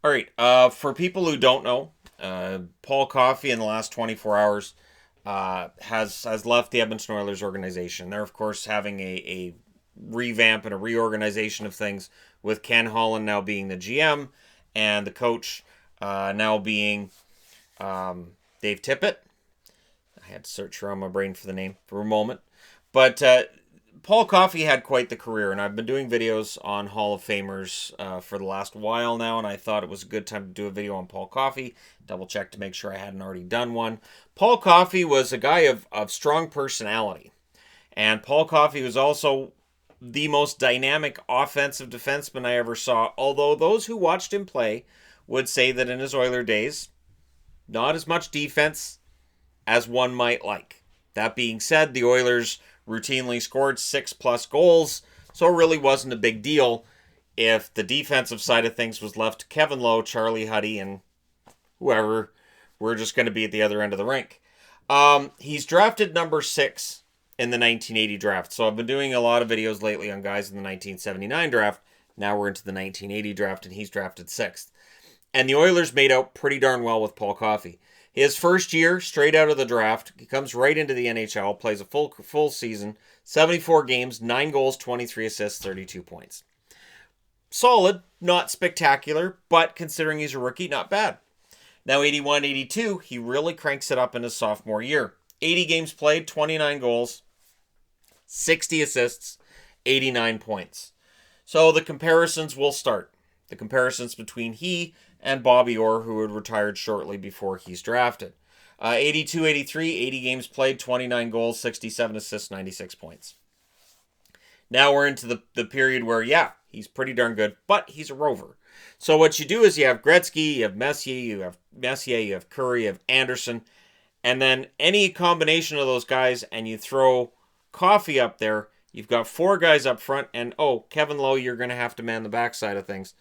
All right. For people who don't know, Paul Coffey in the last 24 hours has left the Edmonton Oilers organization. They're of course having a revamp and a reorganization of things, with Ken Holland now being the GM and the coach now being Dave Tippett. I had to search around my brain for the name for a moment, but Paul Coffey had quite the career, and I've been doing videos on Hall of Famers for the last while now, and I thought it was a good time to do a video on Paul Coffey. Double check to make sure I hadn't already done one. Paul Coffey was a guy of strong personality, and Paul Coffey was also the most dynamic offensive defenseman I ever saw, although those who watched him play would say that in his Oiler days, not as much defense as one might like. That being said, the Oilers routinely scored 6+ goals, so it really wasn't a big deal if the defensive side of things was left to Kevin Lowe, Charlie Huddy, and whoever were just going to be at the other end of the rink. He's drafted number 6 in the 1980 draft, so I've been doing a lot of videos lately on guys in the 1979 draft. Now we're into the 1980 draft, and he's drafted 6th. And the Oilers made out pretty darn well with Paul Coffey. His first year, straight out of the draft, he comes right into the NHL, plays a full season, 74 games, 9 goals, 23 assists, 32 points. Solid, not spectacular, but considering he's a rookie, not bad. Now 81-82, he really cranks it up in his sophomore year. 80 games played, 29 goals, 60 assists, 89 points. So the comparisons will start. The comparisons between he and Bobby Orr, who had retired shortly before he's drafted. 82-83, 80 games played, 29 goals, 67 assists, 96 points. Now we're into the period where, yeah, he's pretty darn good, but he's a rover. So what you do is you have Gretzky, you have Messier, you have Curry, you have Anderson, and then any combination of those guys, and you throw Coffey up there, you've got 4 guys up front, and Kevin Lowe, you're going to have to man the backside of things.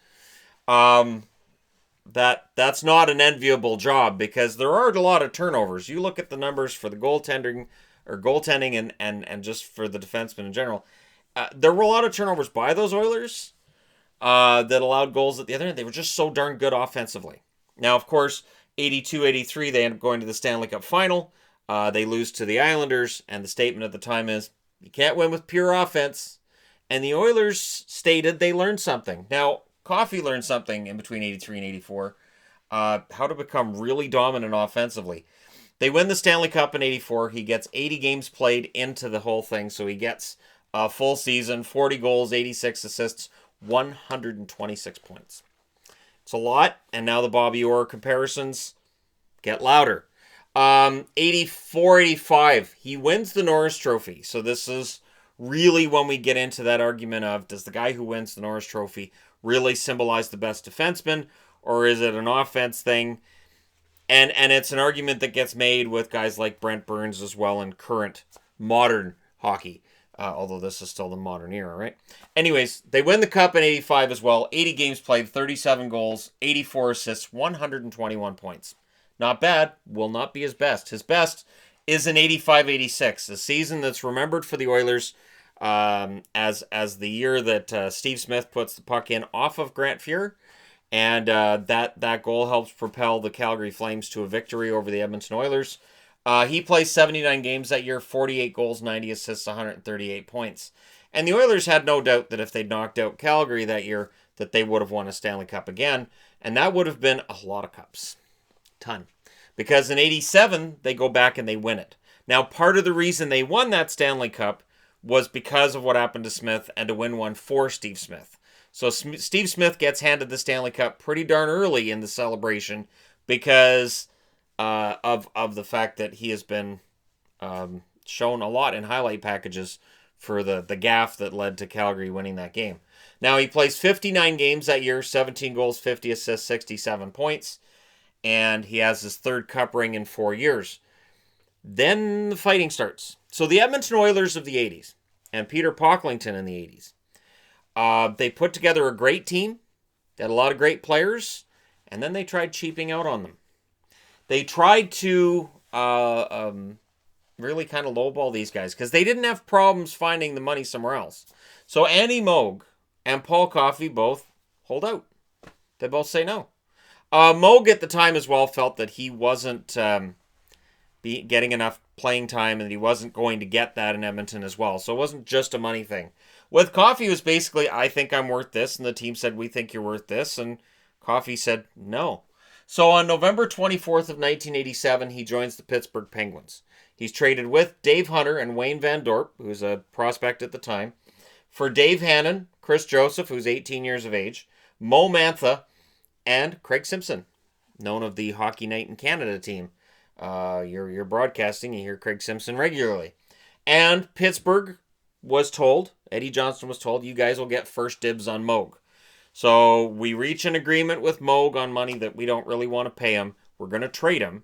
That's not an enviable job, because there are a lot of turnovers. You look at the numbers for the goaltending and just for the defensemen in general. There were a lot of turnovers by those Oilers that allowed goals at the other end. They were just so darn good offensively. Now, of course, 82-83, they end up going to the Stanley Cup final. They lose to the Islanders, and the statement at the time is, you can't win with pure offense. And the Oilers stated they learned something. Now, Coffey learned something in between 83 and 84, how to become really dominant offensively. They win the Stanley Cup in 84. He gets 80 games played into the whole thing, so he gets a full season, 40 goals, 86 assists, 126 points. It's a lot, and now the Bobby Orr comparisons get louder. 84-85, he wins the Norris Trophy. So this is really when we get into that argument of, does the guy who wins the Norris Trophy really symbolize the best defenseman, or is it an offense thing? And it's an argument that gets made with guys like Brent Burns as well in current modern hockey. Although this is still the modern era, right? Anyways, they win the Cup in 85 as well. 80 games played, 37 goals, 84 assists, 121 points. Not bad. Will not be his best. His best is in 85-86, a season that's remembered for the Oilers as the year that Steve Smith puts the puck in off of Grant Fuhr. And that goal helps propel the Calgary Flames to a victory over the Edmonton Oilers. He plays 79 games that year, 48 goals, 90 assists, 138 points. And the Oilers had no doubt that if they'd knocked out Calgary that year, that they would have won a Stanley Cup again. And that would have been a lot of cups. Ton. Because in 87, they go back and they win it. Now, part of the reason they won that Stanley Cup was because of what happened to Smith and to win one for Steve Smith. So Steve Smith gets handed the Stanley Cup pretty darn early in the celebration because of the fact that he has been shown a lot in highlight packages for the gaffe that led to Calgary winning that game. Now, he plays 59 games that year, 17 goals, 50 assists, 67 points, and he has his 3rd cup ring in 4 years. Then the fighting starts. So the Edmonton Oilers of the 80s and Peter Pocklington in the 80s, they put together a great team. They had a lot of great players, and then they tried cheaping out on them. They tried to really kind of lowball these guys because they didn't have problems finding the money somewhere else. So Andy Moog and Paul Coffey both hold out. They both say no. Moog at the time as well felt that he wasn't getting enough playing time and that he wasn't going to get that in Edmonton as well. So it wasn't just a money thing. With Coffey, it was basically, I think I'm worth this, and the team said, we think you're worth this, and Coffey said no. So on November 24th of 1987, he joins the Pittsburgh Penguins. He's traded with Dave Hunter and Wayne Van Dorp, who was a prospect at the time, for Dave Hannon, Chris Joseph, who's 18 years of age, Mo Mantha, and Craig Simpson, known of the Hockey Night in Canada team. You're broadcasting, you hear Craig Simpson regularly. And Pittsburgh was told, Eddie Johnston was told, you guys will get first dibs on Moog. So we reach an agreement with Moog on money that we don't really want to pay him. We're going to trade him.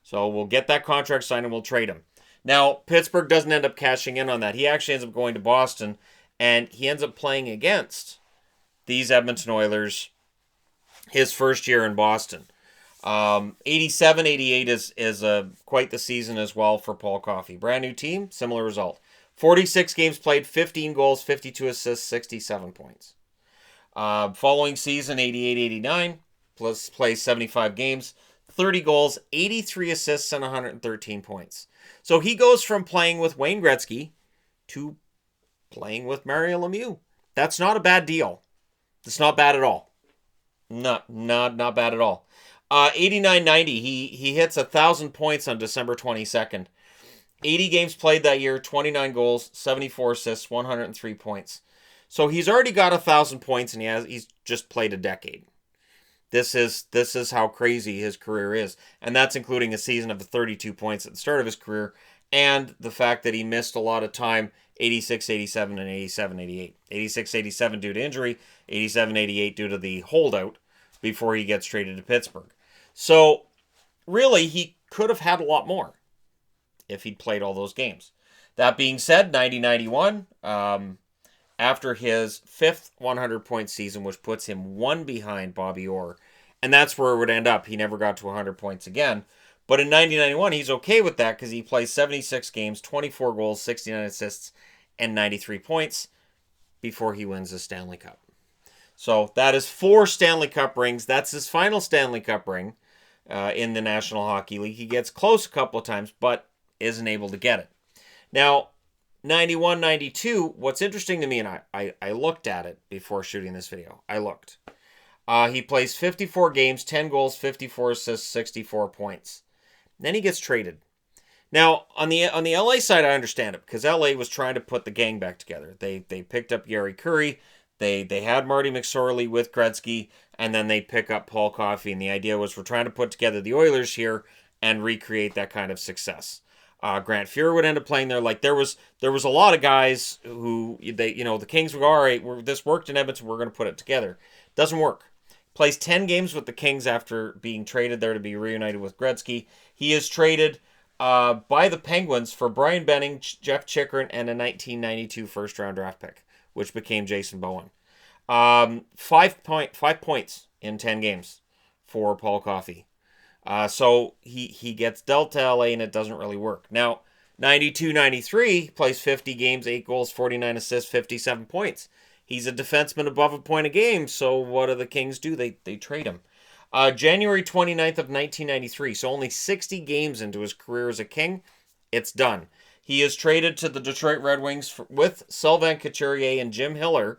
So we'll get that contract signed and we'll trade him. Now, Pittsburgh doesn't end up cashing in on that. He actually ends up going to Boston, and he ends up playing against these Edmonton Oilers his first year in Boston. 87-88 is quite the season as well for Paul Coffey. Brand new team, similar result. 46 games played, 15 goals, 52 assists, 67 points. Following season, 88-89, plays 75 games, 30 goals, 83 assists, and 113 points. So he goes from playing with Wayne Gretzky to playing with Mario Lemieux. That's not a bad deal. It's not bad at all. Not bad at all. 89-90, he hits 1,000 points on December 22nd. 80 games played that year, 29 goals, 74 assists, 103 points. So he's already got 1,000 points, and he's just played a decade. This is how crazy his career is, and that's including a season of 32 points at the start of his career, and the fact that he missed a lot of time, 86-87 and 87-88. 86-87 due to injury, 87-88 due to the holdout before he gets traded to Pittsburgh. So, really, he could have had a lot more if he'd played all those games. That being said, 90-91, after his fifth 100-point season, which puts him one behind Bobby Orr, and that's where it would end up. He never got to 100 points again. But in 90-91, he's okay with that because he plays 76 games, 24 goals, 69 assists, and 93 points before he wins the Stanley Cup. So that is 4 Stanley Cup rings. That's his final Stanley Cup ring in the National Hockey League. He gets close a couple of times, but isn't able to get it. Now, 91-92, what's interesting to me, and I looked at it before shooting this video. I looked. He plays 54 games, 10 goals, 54 assists, 64 points. Then he gets traded. Now, on the LA side, I understand it, because LA was trying to put the gang back together. They picked up Yari Curry. They had Marty McSorley with Gretzky, and then they pick up Paul Coffey. And the idea was we're trying to put together the Oilers here and recreate that kind of success. Grant Fuhrer would end up playing there. Like there was a lot of guys who the Kings would go, all right, this worked in Edmonton, we're going to put it together. Doesn't work. Plays 10 games with the Kings after being traded there to be reunited with Gretzky. He is traded by the Penguins for Brian Benning, Jeff Chikrin, and a 1992 first-round draft pick, which became Jason Bowen. 5 points in 10 games for Paul Coffey. So he gets dealt to LA, and it doesn't really work. Now, 92-93, plays 50 games, 8 goals, 49 assists, 57 points. He's a defenseman above a point a game, so what do the Kings do? They trade him. January 29th of 1993, so only 60 games into his career as a King, it's done. He is traded to the Detroit Red Wings with Sylvain Couturier and Jim Hiller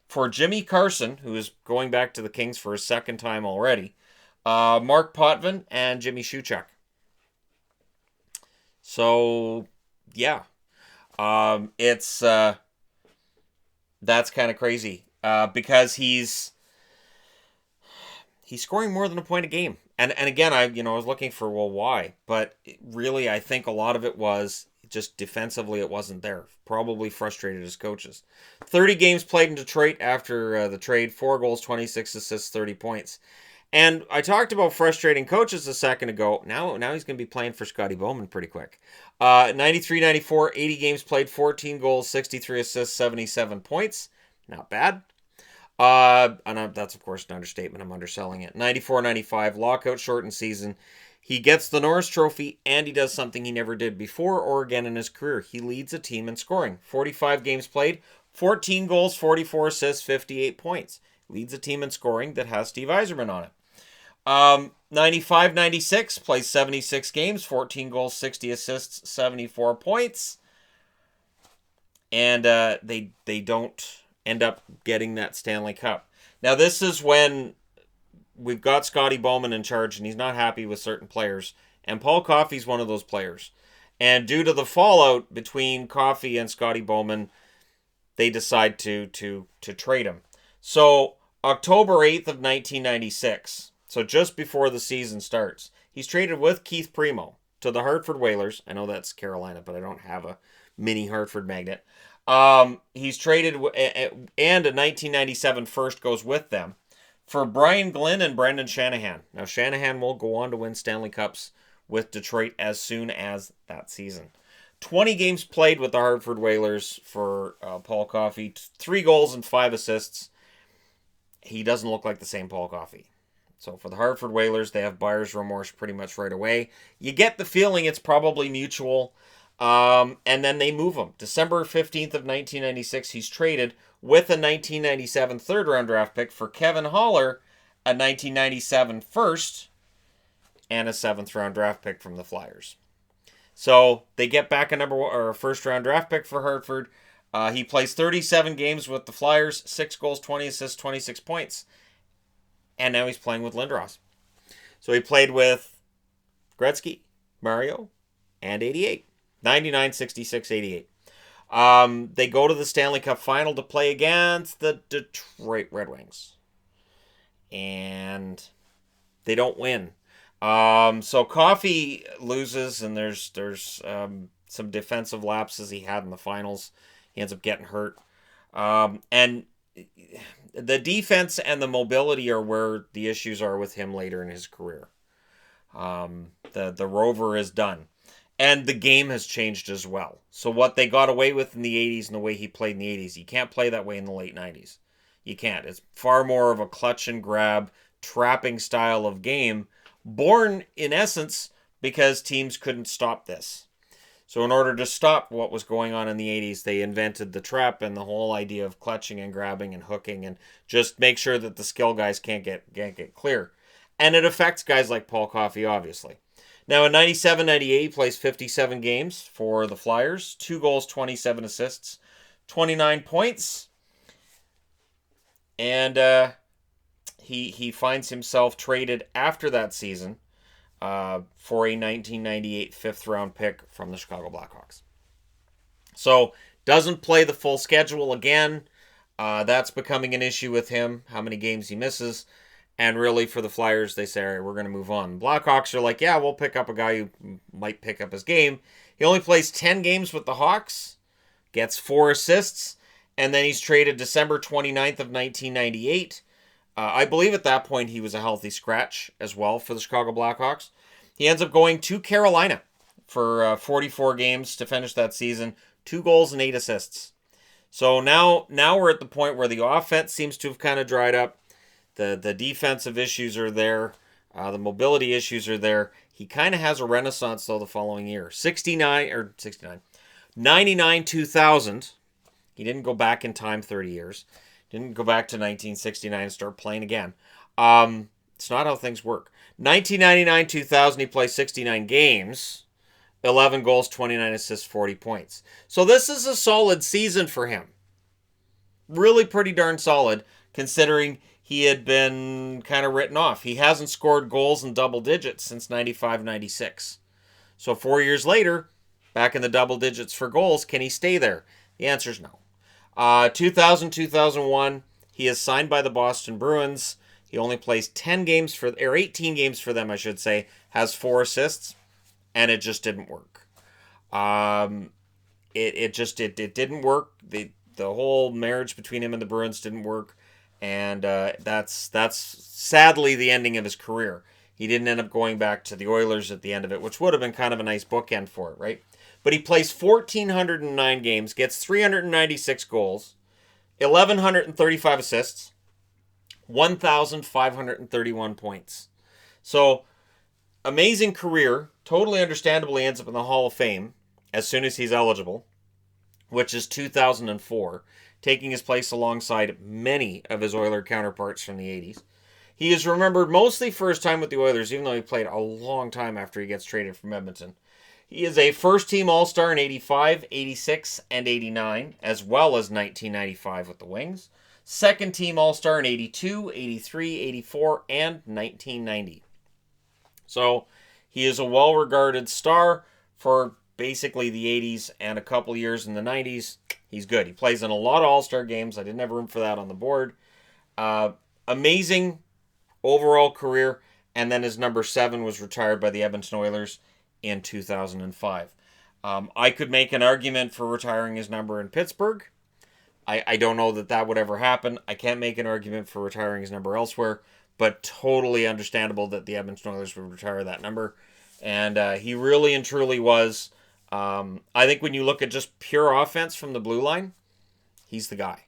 for Jimmy Carson, who is going back to the Kings for a second time already, Mark Potvin, and Jimmy Shuchuk. So, yeah. That's kind of crazy because he's scoring more than a point a game. And again, I was looking for, why? But really, I think a lot of it was just defensively it wasn't there. Probably frustrated his coaches. 30 games played in Detroit after the trade. 4 goals, 26 assists, 30 points. And I talked about frustrating coaches a second ago. Now he's going to be playing for Scotty Bowman pretty quick. 93-94, 80 games played, 14 goals, 63 assists, 77 points. Not bad. And that's, of course, an understatement. I'm underselling it. 94-95, lockout shortened season. He gets the Norris Trophy, and he does something he never did before or again in his career. He leads a team in scoring. 45 games played, 14 goals, 44 assists, 58 points. Leads a team in scoring that has Steve Yzerman on it. 95-96, plays 76 games, 14 goals, 60 assists, 74 points. And they don't end up getting that Stanley Cup. Now, this is when we've got Scotty Bowman in charge, and he's not happy with certain players. And Paul Coffey's one of those players. And due to the fallout between Coffey and Scotty Bowman, they decide to trade him. So, October 8th of 1996, so just before the season starts, he's traded with Keith Primo to the Hartford Whalers. I know that's Carolina, but I don't have a mini Hartford magnet. He's traded, and a 1997 first goes with them, for Brian Glynn and Brendan Shanahan. Now, Shanahan will go on to win Stanley Cups with Detroit as soon as that season. 20 games played with the Hartford Whalers for Paul Coffey. 3 goals and 5 assists. He doesn't look like the same Paul Coffey. So for the Hartford Whalers, they have buyer's remorse pretty much right away. You get the feeling it's probably mutual. And then they move him. December 15th of 1996, he's traded with a 1997 third-round draft pick for Kevin Haller, a 1997 first, and a 7th-round draft pick from the Flyers. So they get back a first-round draft pick for Hartford. He plays 37 games with the Flyers, 6 goals, 20 assists, 26 points. And now he's playing with Lindros. So he played with Gretzky, Mario, and 88. 99, 66, 88. They go to the Stanley Cup final to play against the Detroit Red Wings. And they don't win. So Coffey loses, and there's some defensive lapses he had in the finals. He ends up getting hurt. And the defense and the mobility are where the issues are with him later in his career. The Rover is done. And the game has changed as well. So what they got away with in the 80s and the way he played in the 80s, you can't play that way in the late 90s. You can't. It's far more of a clutch and grab, trapping style of game, born, in essence, because teams couldn't stop this. So in order to stop what was going on in the 80s, they invented the trap and the whole idea of clutching and grabbing and hooking and just make sure that the skill guys can't get clear. And it affects guys like Paul Coffey, obviously. Now, in 97-98, he plays 57 games for the Flyers. 2 goals, 27 assists, 29 points. And he finds himself traded after that season for a 1998 fifth-round pick from the Chicago Blackhawks. So, doesn't play the full schedule again. That's becoming an issue with him, how many games he misses. And really, for the Flyers, they say, all right, we're going to move on. Blackhawks are like, yeah, we'll pick up a guy who might pick up his game. He only plays 10 games with the Hawks, gets 4 assists, and then he's traded December 29th of 1998. I believe at that point he was a healthy scratch as well for the Chicago Blackhawks. He ends up going to Carolina for 44 games to finish that season, 2 goals and 8 assists. So now we're at the point where the offense seems to have kind of dried up. The defensive issues are there. The mobility issues are there. He kind of has a renaissance, though, the following year. 99, 2000. He didn't go back in time 30 years. Didn't go back to 1969 and start playing again. It's not how things work. 1999, 2000, he plays 69 games. 11 goals, 29 assists, 40 points. So this is a solid season for him. Really pretty darn solid, considering he had been kind of written off. He hasn't scored goals in double digits since 95-96. So 4 years later, back in the double digits for goals, can he stay there? The answer is no. 2000-2001, he is signed by the Boston Bruins. He only plays 18 games for them, I should say, has 4 assists, and it just didn't work. It didn't work. The whole marriage between him and the Bruins didn't work. And that's sadly the ending of his career. He didn't end up going back to the Oilers at the end of it, which would have been kind of a nice bookend for it, right? But he plays 1,409 games, gets 396 goals, 1,135 assists, 1,531 points. So, amazing career. Totally understandably ends up in the Hall of Fame as soon as he's eligible, which is 2004. Taking his place alongside many of his Oiler counterparts from the 80s. He is remembered mostly for his time with the Oilers, even though he played a long time after he gets traded from Edmonton. He is a first-team All-Star in 85, 86, and 89, as well as 1995 with the Wings. Second-team All-Star in 82, 83, 84, and 1990. So he is a well-regarded star for basically the 80s and a couple years in the 90s. He's good. He plays in a lot of All-Star games. I didn't have room for that on the board. Amazing overall career. And then his number 7 was retired by the Edmonton Oilers in 2005. I could make an argument for retiring his number in Pittsburgh. I don't know that would ever happen. I can't make an argument for retiring his number elsewhere, but totally understandable that the Edmonton Oilers would retire that number. And he really and truly was. I think when you look at just pure offense from the blue line, he's the guy.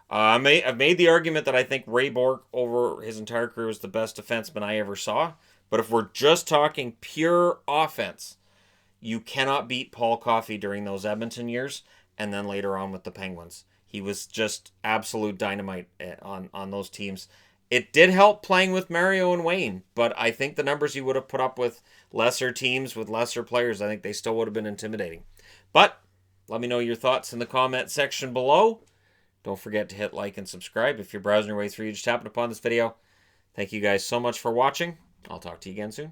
I've made the argument that I think Ray Bourque over his entire career was the best defenseman I ever saw. But if we're just talking pure offense, you cannot beat Paul Coffey during those Edmonton years and then later on with the Penguins. He was just absolute dynamite on those teams. It did help playing with Mario and Wayne, but I think the numbers he would have put up with lesser teams, with lesser players, I think they still would have been intimidating. But let me know your thoughts in the comment section below. Don't forget to hit like and subscribe if you're browsing your way through. You just happened upon this video. Thank you guys so much for watching. I'll talk to you again soon.